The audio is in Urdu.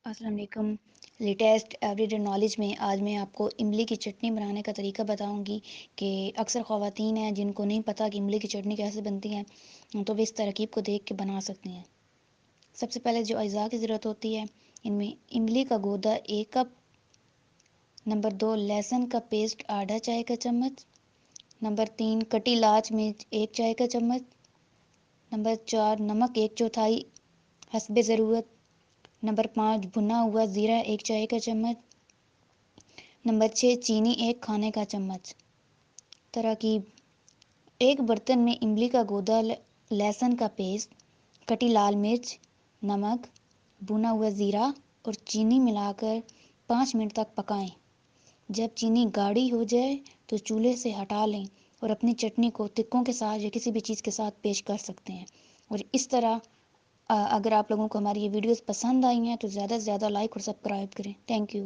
السلام علیکم۔ لیٹسٹ ایوری ڈے نالج میں آج میں آپ کو املی کی چٹنی بنانے کا طریقہ بتاؤں گی کہ اکثر خواتین ہیں جن کو نہیں پتہ کہ املی کی چٹنی کیسے بنتی ہے، تو وہ اس ترکیب کو دیکھ کے بنا سکتی ہیں۔ سب سے پہلے جو اجزاء کی ضرورت ہوتی ہے، ان میں املی کا گودا 1 کپ، نمبر 2 لہسن کا پیسٹ آدھا چائے کا چمچ، نمبر 3 کٹی لال مرچ 1 چائے کا چمچ، نمبر 4 نمک 1/4 حسب ضرورت، نمبر 5 بھنا ہوا زیرہ 1 چائے کا چمچ، نمبر 6 چینی 1 کھانے کا چمچ۔ ترکیب: ایک برتن میں املی کا گودا، لہسن کا پیسٹ، کٹی لال مرچ، نمک، بھنا ہوا زیرہ اور چینی ملا کر 5 منٹ تک پکائیں۔ جب چینی گاڑھی ہو جائے تو چولہے سے ہٹا لیں اور اپنی چٹنی کو تکوں کے ساتھ یا کسی بھی چیز کے ساتھ پیش کر سکتے ہیں۔ اور اس طرح اگر آپ لوگوں کو ہماری یہ ویڈیوز پسند آئی ہیں تو زیادہ سے زیادہ لائک اور سبسکرائب کریں۔ Thank you.